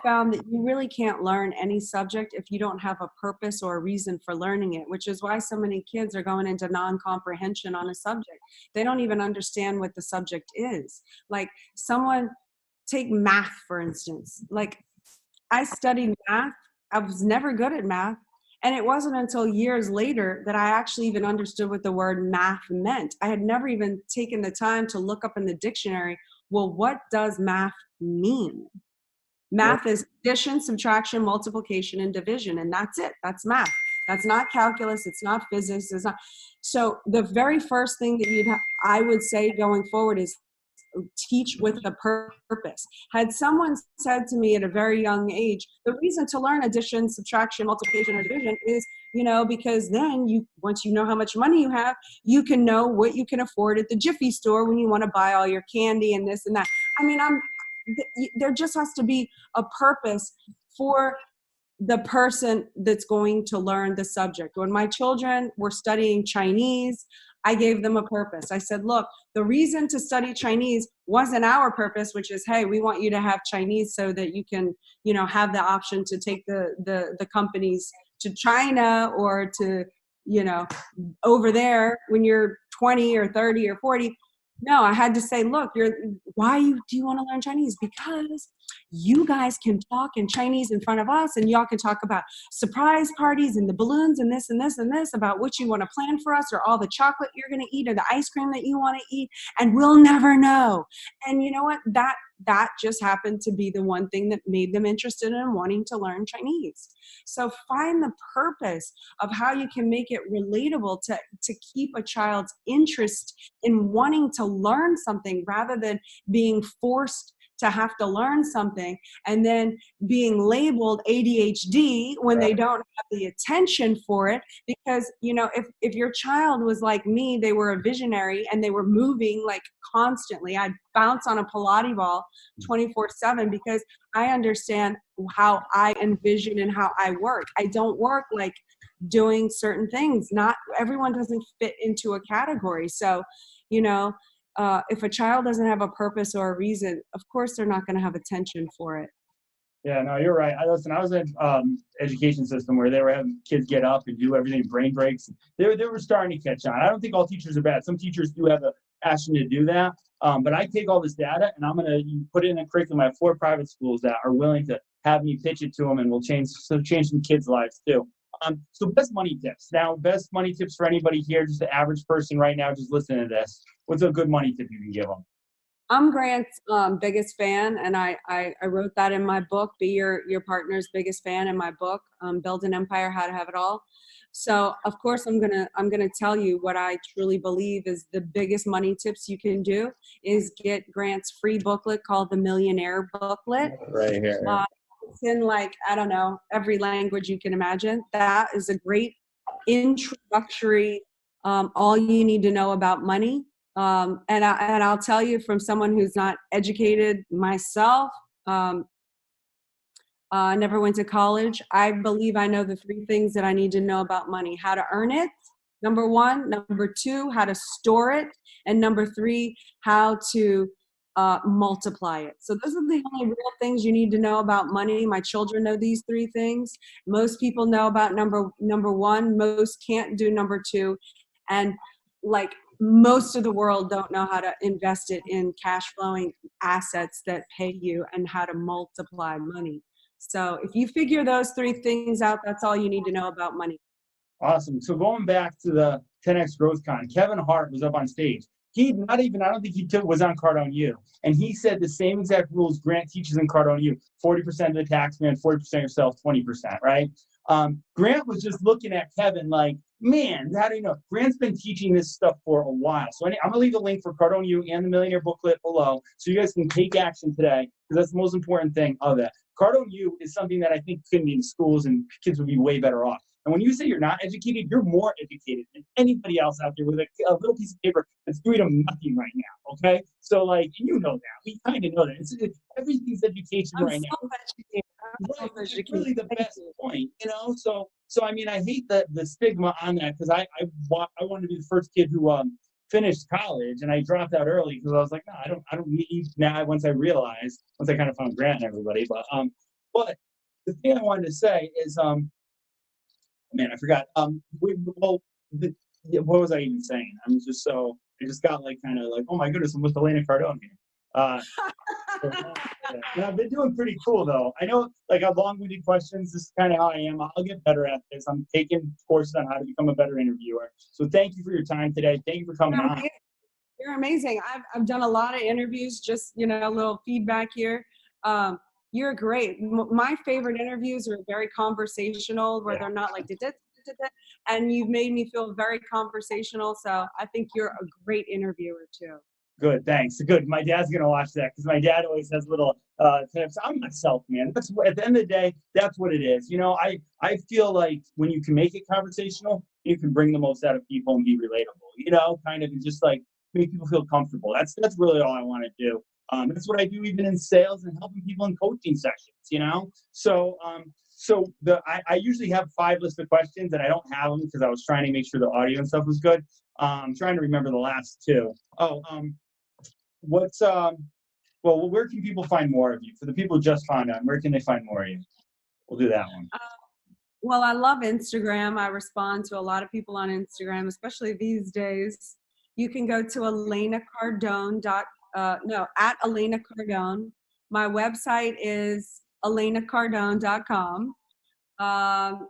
found that you really can't learn any subject if you don't have a purpose or a reason for learning it, which is why so many kids are going into non-comprehension on a subject. They don't even understand what the subject is. Like, take math, for instance. Like, I studied math. I was never good at math. And it wasn't until years later that I actually even understood what the word math meant. I had never even taken the time to look up in the dictionary, well, what does math mean? Math is addition, subtraction, multiplication, and division, and that's it. That's math. That's not calculus. It's not physics. It's not. So the very first thing that I would say going forward is teach with a purpose. Had someone said to me at a very young age, the reason to learn addition, subtraction, multiplication, or division is, because then once you know how much money you have, you can know what you can afford at the Jiffy store when you want to buy all your candy and this and that. I mean, there just has to be a purpose for the person that's going to learn the subject. When my children were studying Chinese, I gave them a purpose. I said, look, the reason to study Chinese wasn't our purpose, which is, hey, we want you to have Chinese so that you can, have the option to take the companies to China or to, over there when you're 20 or 30 or 40. No, I had to say, look, why do you want to learn Chinese? Because you guys can talk in Chinese in front of us, and y'all can talk about surprise parties and the balloons and this and this and this about what you want to plan for us, or all the chocolate you're going to eat, or the ice cream that you want to eat, and we'll never know. And you know what? That just happened to be the one thing that made them interested in wanting to learn Chinese. So find the purpose of how you can make it relatable to keep a child's interest in wanting to learn something, rather than being forced to have to learn something and then being labeled ADHD when they don't have the attention for it. Because, if your child was like me, they were a visionary and they were moving like constantly. I'd bounce on a Pilates ball 24/7 because I understand how I envision and how I work. I don't work like doing certain things. Not everyone doesn't fit into a category. So, if a child doesn't have a purpose or a reason, of course they're not going to have attention for it. Yeah, no, you're right. I was in education system where they were having kids get up and do everything, brain breaks. They were starting to catch on. I don't think all teachers are bad. Some teachers do have a passion to do that. But I take all this data and I'm going to put it in a curriculum. I have 4 private schools that are willing to have me pitch it to them, and we'll change some kids' lives too. So best money tips. Now, best money tips for anybody here, just the average person right now, just listening to this. What's a good money tip you can give them? I'm Grant's biggest fan, and I wrote that in my book, Be Your Partner's Biggest Fan, in my book, Build an Empire, How to Have It All. So of course I'm gonna tell you what I truly believe is the biggest money tips you can do is get Grant's free booklet called the Millionaire Booklet. Right here. It's in every language you can imagine. That is a great introductory, all you need to know about money. And I'll tell you, from someone who's not educated myself, never went to college, I believe I know the 3 things that I need to know about money: how to earn it, number 1; number 2, how to store it; and number 3, how to multiply it. So those are the only real things you need to know about money. My children know these 3 things. Most people know about number 1. Most can't do number 2. And like most of the world don't know how to invest it in cash flowing assets that pay you and how to multiply money. So if you figure those 3 things out, that's all you need to know about money. Awesome. So going back to the 10X Growth Con, Kevin Hart was up on stage. I don't think he was on Cardone U. And he said the same exact rules Grant teaches in Cardone U: 40% of the tax man, 40% yourself, 20%, right? Grant was just looking at Kevin like, man, how do you know? Grant's been teaching this stuff for a while. So I'm going to leave a link for Cardone U and the Millionaire Booklet below so you guys can take action today, because that's the most important thing of that. Cardone U is something that I think could be in schools and kids would be way better off. And when you say you're not educated, you're more educated than anybody else out there with a little piece of paper that's doing them nothing right now, okay? So, you know that. We kind of know that. Everything's education right now. Right, which is really the best point, So I mean, I hate the stigma on that, because I wanted to be the first kid who finished college, and I dropped out early because I was like, no, I don't need now. Once I kind of found Grant and everybody, but the thing I wanted to say is man, I forgot. What was I even saying? I just got kind of like, oh my goodness, I'm with Elena Cardone here. And I've been doing pretty cool though. I know, like, I have long-winded questions. This is kind of how I am. I'll get better at this. I'm taking courses on how to become a better interviewer. So thank you for your time today. Thank you for coming on. You're amazing. I've done a lot of interviews, just, a little feedback here. You're great. My favorite interviews are very conversational, where they're not like, and you've made me feel very conversational. So I think you're a great interviewer too. Good, thanks. Good. My dad's gonna watch that because my dad always has little tips. I'm myself, man. That's what, at the end of the day, that's what it is. I feel like when you can make it conversational, you can bring the most out of people and be relatable. Kind of just like make people feel comfortable. That's really all I want to do. That's what I do even in sales and helping people in coaching sessions. I usually have 5 lists of questions, and I don't have them because I was trying to make sure the audio and stuff was good. I'm trying to remember the last 2. Where can people find more of you? For the people who just found out, where can they find more of you? We'll do that one. Well, I love Instagram. I respond to a lot of people on Instagram, especially these days. You can go to Elena Cardone at Elena Cardone. My website is elenacardone.com.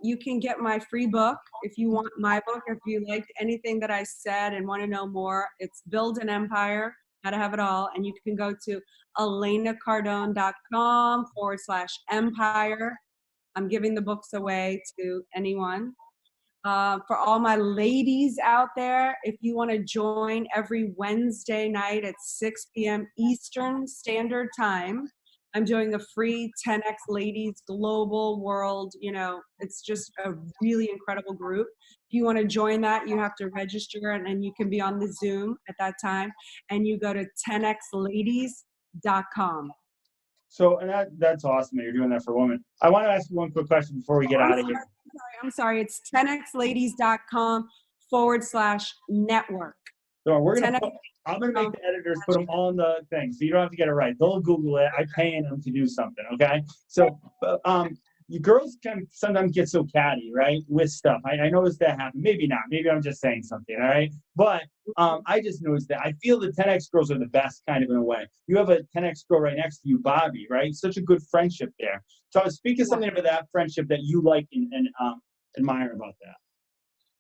You can get my free book if you want my book. If you liked anything that I said and want to know more, it's Build an Empire, How to Have It All. And you can go to elenacardone.com/empire. I'm giving the books away to anyone. For all my ladies out there, if you want to join every Wednesday night at 6 p.m. Eastern Standard Time, I'm doing a free 10X Ladies Global World. It's just a really incredible group. If you want to join that, you have to register, and then you can be on the Zoom at that time. And you go to 10xladies.com. So, and that's awesome that you're doing that for women. I want to ask you one quick question before we get out of here. I'm sorry. It's 10xladies.com/network. So I'm going to make the editors put them all in the thing, so you don't have to get it right. They'll Google it. I'm paying them to do something, okay? So, you girls can sometimes get so catty, right, with stuff. I noticed that happen. Maybe not. Maybe I'm just saying something, all right? But I just noticed that. I feel the 10X girls are the best, kind of in a way. You have a 10X girl right next to you, Bobby, right? Such a good friendship there. So speak of something about that friendship that you like and admire about that.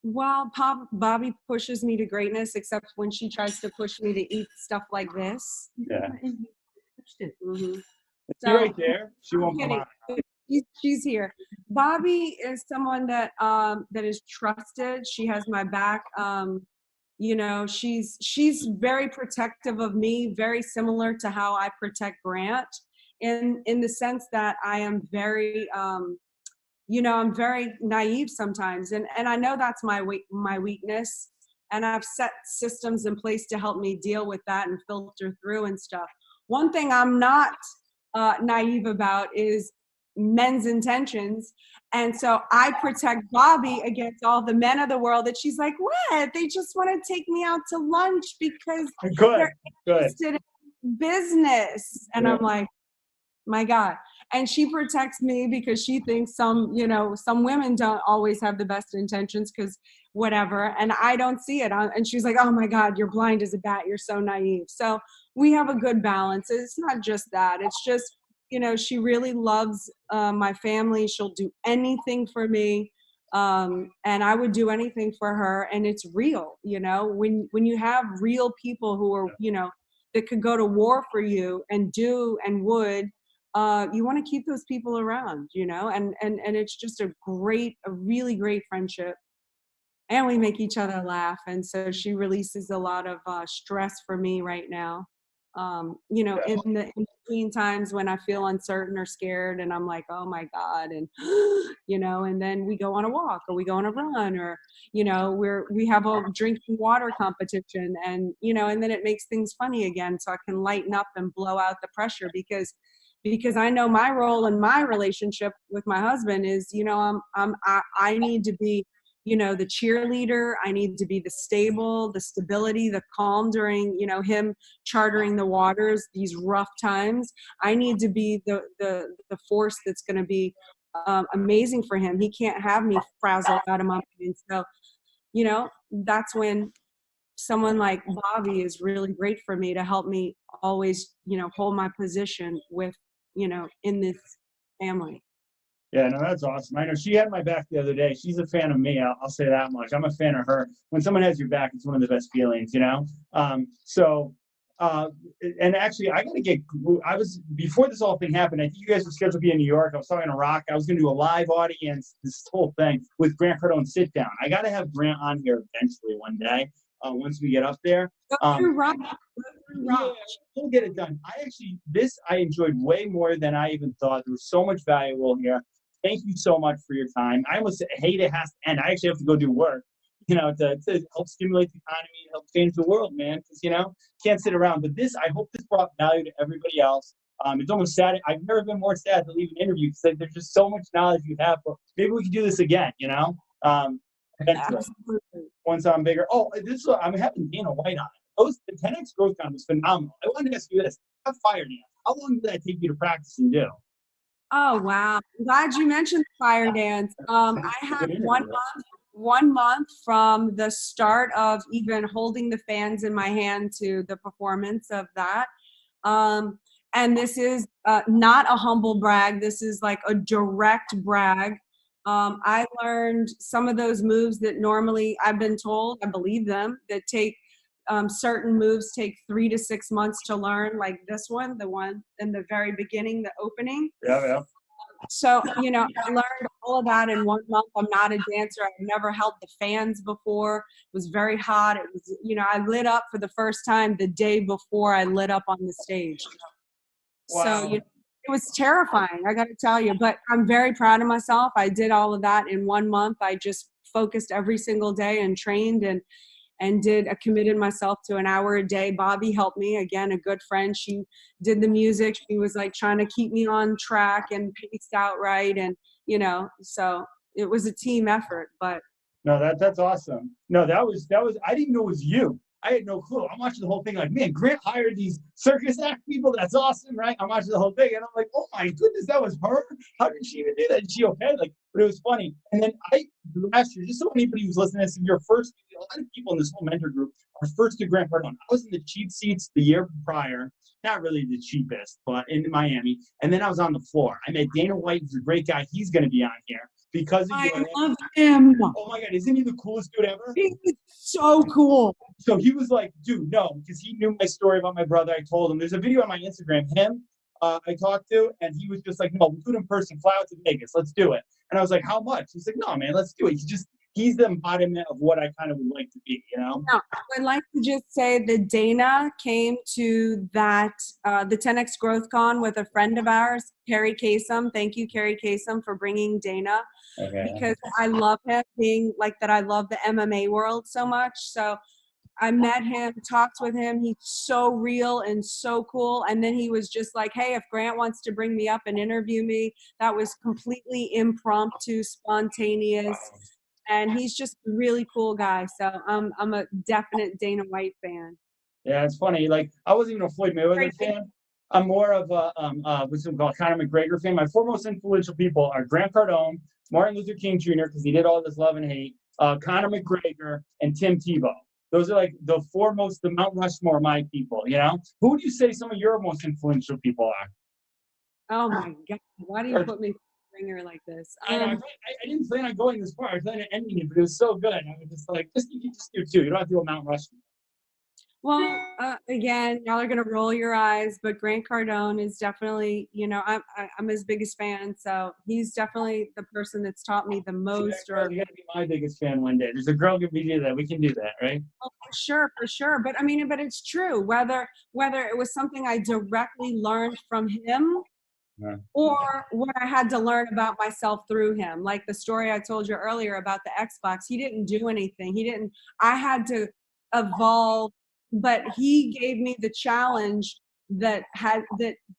Well, Bobby pushes me to greatness, except when she tries to push me to eat stuff like this. Yeah. Mm-hmm. So, right there. She won't come out. She's here. Bobby is someone that is trusted. She has my back. She's very protective of me, very similar to how I protect Grant, in the sense that I am very I'm very naive sometimes, and I know that's my weakness, and I've set systems in place to help me deal with that and filter through and stuff. One thing I'm not naive about is men's intentions, and so I protect Bobby against all the men of the world that she's like, what? They just want to take me out to lunch because they're interested in business, and I'm like, my God. And she protects me because she thinks some women don't always have the best intentions because whatever, and I don't see it. And she's like, oh my God, you're blind as a bat. You're so naive. So we have a good balance. It's not just that. It's just, she really loves my family. She'll do anything for me. And I would do anything for her. And it's real, when you have real people who are, that could go to war for you and would, you want to keep those people around, and it's just a really great friendship, and we make each other laugh. And so she releases a lot of stress for me right now. In between times when I feel uncertain or scared, and I'm like, oh my God, and and then we go on a walk, or we go on a run, or we have a drinking water competition, and and then it makes things funny again, so I can lighten up and blow out the pressure, because I know my role in my relationship with my husband is, I need to be, the cheerleader. I need to be the stability, the calm during, him chartering the waters, these rough times. I need to be the force that's going to be amazing for him. He can't have me frazzled out of my mind. So, that's when someone like Bobby is really great for me to help me always, hold my position with in this family. Yeah, no, that's awesome. I know she had my back the other day. She's a fan of me. I'll say that much. I'm a fan of her. When someone has your back, it's one of the best feelings, you know? So, uh, and actually, I was, before this whole thing happened, I think you guys were scheduled to be in New York. I was talking to Rock. I was going to do a live audience, this whole thing with Grant Cardone sit down. I got to have Grant on here eventually one day, once we get up there. Go through Rock. Go through Yeah, Rock. we'll get it done. I enjoyed way more than I even thought. There was so much valuable here. Thank you so much for your time. I almost hate it has to end. I actually have to go do work, to help stimulate the economy and help change the world, man. Because, can't sit around. But I hope this brought value to everybody else. It's almost sad. I've never been more sad to leave an interview because there's just so much knowledge you have. But maybe we can do this again, eventually, Absolutely. once I'm bigger. Oh, I'm having Dana White on. The 10X Growth Con was phenomenal. I wanted to ask you this. How fire dance? How long did that take you to practice and do? Oh wow! I'm glad you mentioned the fire dance. I had 1 month from the start of even holding the fans in my hand to the performance of that. And this is not a humble brag. This is like a direct brag. I learned some of those moves that normally I've been told, I believe them, that certain moves take 3 to 6 months to learn, like this one, the one in the very beginning, the opening. Yeah. So, I learned all of that in 1 month. I'm not a dancer. I've never held the fans before. It was very hot. It was, I lit up for the first time the day before I lit up on the stage. Wow. So, it was terrifying, I got to tell you, but I'm very proud of myself. I did all of that in 1 month. I just focused every single day and trained and committed myself to an hour a day. Bobby helped me, again, a good friend. She did the music. She was like trying to keep me on track and paced out right. And, so it was a team effort, but. No, that's awesome. No, that was, I didn't know it was you. I had no clue. I'm watching the whole thing like, man, Grant hired these circus act people. That's awesome, right? I'm watching the whole thing and I'm like, oh my goodness, that was her. How did she even do that? Is she okay? But it was funny. And then last year, just so anybody who's listening to this, a lot of people in this whole mentor group are first to Grant Cardone. I was in the cheap seats the year prior, not really the cheapest, but in Miami. And then I was on the floor. I met Dana White, who's a great guy. He's going to be on here because of you. I love him. Oh my God, isn't he the coolest dude ever? He's so cool. So he was like, dude, no, because he knew my story about my brother. I told him. There's a video on my Instagram, I talked to, and he was just like, no, we'll do it in person, fly out to Vegas, let's do it. And I was like, how much? He's like, no, man, let's do it. He's the embodiment of what I kind of would like to be, No, I would like to just say that Dana came to the 10X Growth Con with a friend of ours, Carrie Kasem. Thank you, Carrie Kasem, for bringing Dana. Okay. Because I love him being like that. I love the MMA world so much. So I met him, talked with him. He's so real and so cool. And then he was just like, hey, if Grant wants to bring me up and interview me, that was completely impromptu, spontaneous. And he's just a really cool guy. So I'm a definite Dana White fan. Yeah, it's funny. Like, I wasn't even a Floyd Mayweather fan. I'm more of a what's it called, Conor McGregor fan. My four most influential people are Grant Cardone, Martin Luther King Jr., because he did all this love and hate, Conor McGregor, and Tim Tebow. Those are like the Mount Rushmore of my people, Who would you say some of your most influential people are? Oh my God. Why do you put me ringer like this? I didn't plan on going this far. I planned on ending it, but it was so good. I was just like, you can just do two. You don't have to do a Mount Rushmore. Well, again, y'all are gonna roll your eyes, but Grant Cardone is definitely, I'm his biggest fan, so he's definitely the person that's taught me the most. You gotta be my biggest fan one day. There's a girl can be that. We can do that, right? Oh, for sure. But but it's true. Whether it was something I directly learned from him, or what I had to learn about myself through him, like the story I told you earlier about the Xbox. He didn't do anything. I had to evolve. But he gave me the challenge that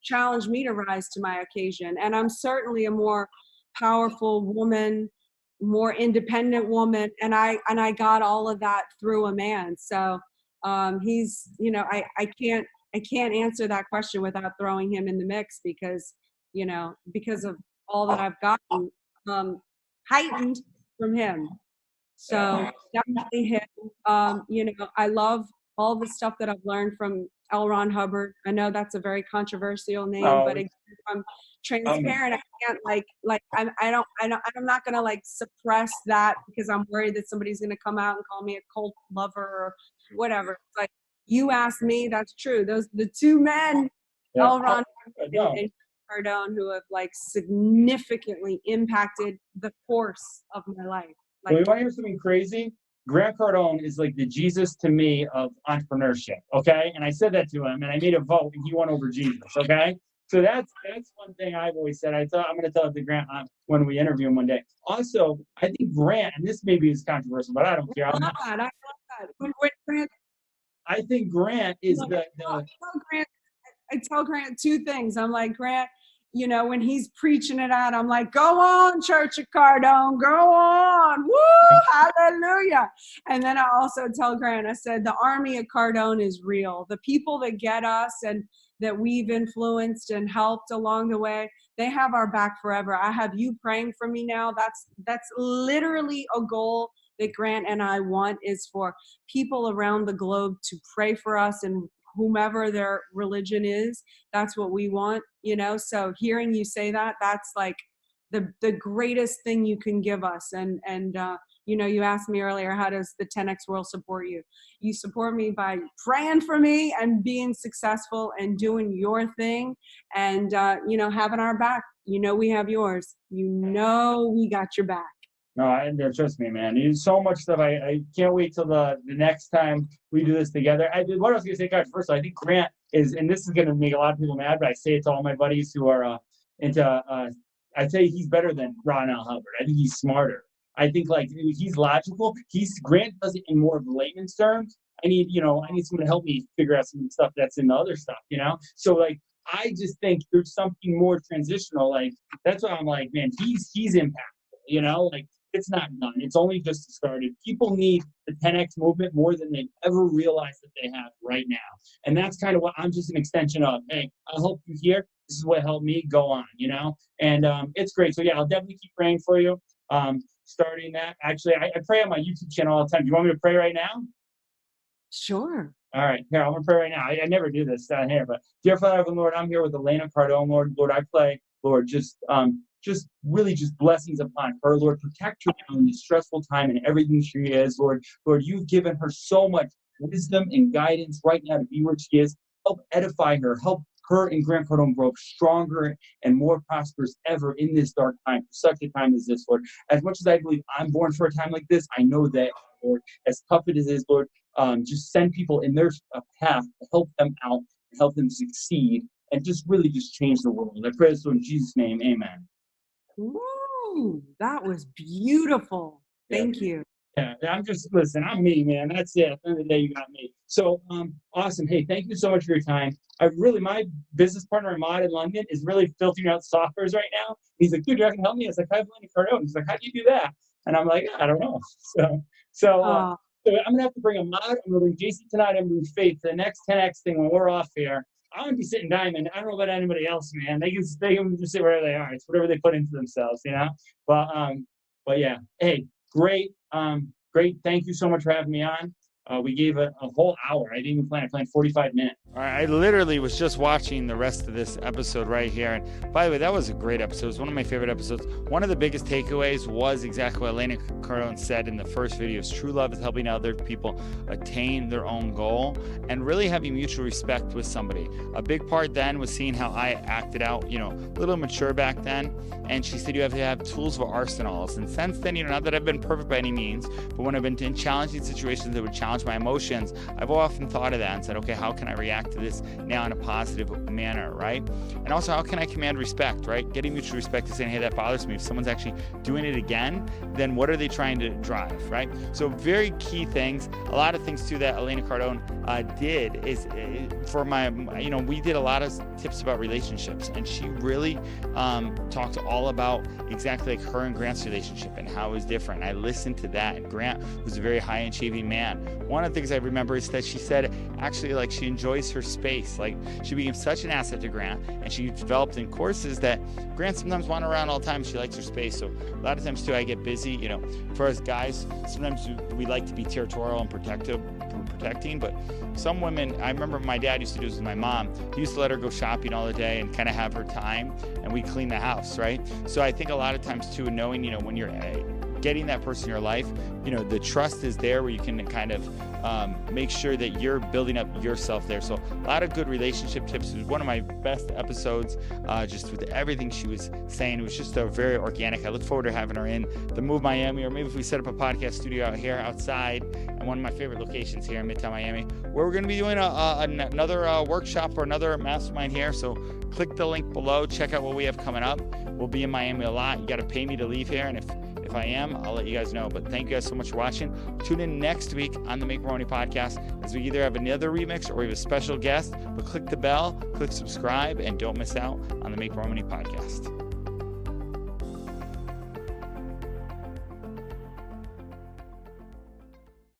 challenged me to rise to my occasion. And I'm certainly a more powerful woman, more independent woman. And I got all of that through a man. So he's, I can't answer that question without throwing him in the mix because of all that I've gotten heightened from him. So definitely him. I love all the stuff that I've learned from L. Ron Hubbard. I know that's a very controversial name, Oh, but again, if I'm transparent, I can't I'm not gonna like suppress that because I'm worried that somebody's gonna come out and call me a cult lover or whatever. It's like you asked me, that's true. Those the two men, yeah. L. Ron Hubbard No. and Cardone, who have like significantly impacted the course of my life. Well, Like you want to hear something crazy? Grant Cardone is like the Jesus to me of entrepreneurship. Okay, and I said that to him, and I made a vote, and he won over Jesus. Okay, so that's one thing I've always said. I thought I'm going to tell it to Grant when we interview him one day. Also, I think Grant, and this maybe is controversial, but I don't care. I love that. When Grant, I think Grant is the I tell Grant two things. I'm like, Grant, you know, when he's preaching it out, I'm like, go on, Church of Cardone, go on. Woo, hallelujah. And then I also tell Grant, I said, the army of Cardone is real. The people that get us and that we've influenced and helped along the way, they have our back forever. I have you praying for me now. That's literally a goal that Grant and I want, is for people around the globe to pray for us, and whomever their religion is, that's what we want, you know? So hearing you say that, that's like the greatest thing you can give us. And you know, you asked me earlier, how does the 10X world support you? You support me by praying for me and being successful and doing your thing, and you know, having our back. You know, we have yours. You know, we got your back. No, trust me, man. There's so much stuff. I can't wait till the next time we do this together. What I was going to say, guys, first of all, I think Grant is, and this is going to make a lot of people mad, but I say it to all my buddies who are into, I'd say he's better than Ron L. Hubbard. I think he's smarter. I think like he's logical. Grant does it in more of layman's terms. I need someone to help me figure out some of the stuff that's in the other stuff, you know? So like, I just think there's something more transitional. Like, that's why I'm like, man, he's impactful, you know? Like, it's not done. It's only just started. People need the 10X movement more than they've ever realized that they have right now. And that's kind of what I'm just an extension of. Hey, I'll help you here. This is what helped me. Go on, you know? And it's great. So, yeah, I'll definitely keep praying for you. Starting that. Actually, I pray on my YouTube channel all the time. Do you want me to pray right now? Sure. All right. Here, I'm going to pray right now. I never do this down here. But, dear Father, Lord, I'm here with Elena Cardone, Lord. Lord, I pray, Lord, just really blessings upon her, Lord. Protect her in this stressful time and everything she is, Lord. Lord, you've given her so much wisdom and guidance right now to be where she is. Help edify her. Help her and Grant Cardone grow stronger and more prosperous ever in this dark time, for such a time as this, Lord. As much as I believe I'm born for a time like this, I know that, Lord, as tough as it is, Lord, just send people in their path to help them out, to help them succeed, and just really change the world. I pray this in Jesus' name. Amen. Ooh, that was beautiful. Thank you. Yeah, listen, I'm me, man. That's it. At the end of the day, you got me. So, awesome. Hey, thank you so much for your time. My business partner, Ahmad in London, is really filtering out softwares right now. He's like, dude, you're not going to help me? I was like, I have Elena Cardone. He's like, how do you do that? And I'm like, I don't know. So I'm going to have to bring Ahmad. I'm going to bring JC tonight. I'm going to bring Faith. The next 10X thing when we're off here, I'm going to be sitting diamond. I don't know about anybody else, man. They can just sit wherever they are. It's whatever they put into themselves, you know? But yeah. Hey, great. Great. Thank you so much for having me on. We gave a whole hour. I didn't even plan. I planned 45 minutes. All right, I literally was just watching the rest of this episode right here. And by the way, that was a great episode. It was one of my favorite episodes. One of the biggest takeaways was exactly what Elena Cardone said in the first video. True love is helping other people attain their own goal and really having mutual respect with somebody. A big part then was seeing how I acted out, a little mature back then. And she said you have to have tools for arsenals. And since then, not that I've been perfect by any means, but when I've been in challenging situations that would challenge my emotions, I've often thought of that and said, okay, how can I react to this now in a positive manner, right? And also, how can I command respect, right? Getting mutual respect is saying, hey, that bothers me. If someone's actually doing it again, then what are they trying to drive, right? So very key things. A lot of things too that Elena Cardone did is for we did a lot of tips about relationships, and she really talked all about exactly like her and Grant's relationship and how it was different. I listened to that, and Grant was a very high achieving man. One of the things I remember is that she said actually like she enjoys her space. Like she became such an asset to Grant, and she developed in courses that Grant sometimes went around all the time. She likes her space. So a lot of times too, I get busy. For us guys, sometimes we like to be territorial and protect protecting. But some women, I remember my dad used to do this with my mom. He used to let her go shopping all the day and kind of have her time, and we clean the house, right? So I think a lot of times too, knowing, when you're getting that person in your life, the trust is there where you can kind of make sure that you're building up yourself there. So a lot of good relationship tips. It was one of my best episodes, just with everything she was saying. It was just very organic. I look forward to having her in the Move Miami, or maybe if we set up a podcast studio out here outside in one of my favorite locations here in Midtown Miami, where we're going to be doing another workshop or another mastermind here. So click the link below, check out what we have coming up. We'll be in Miami a lot. You got to pay me to leave here, and if I am, I'll let you guys know. But thank you guys so much for watching. Tune in next week on the Make More Money podcast, as we either have another remix or we have a special guest. But click the bell, click subscribe, and don't miss out on the Make More Money podcast.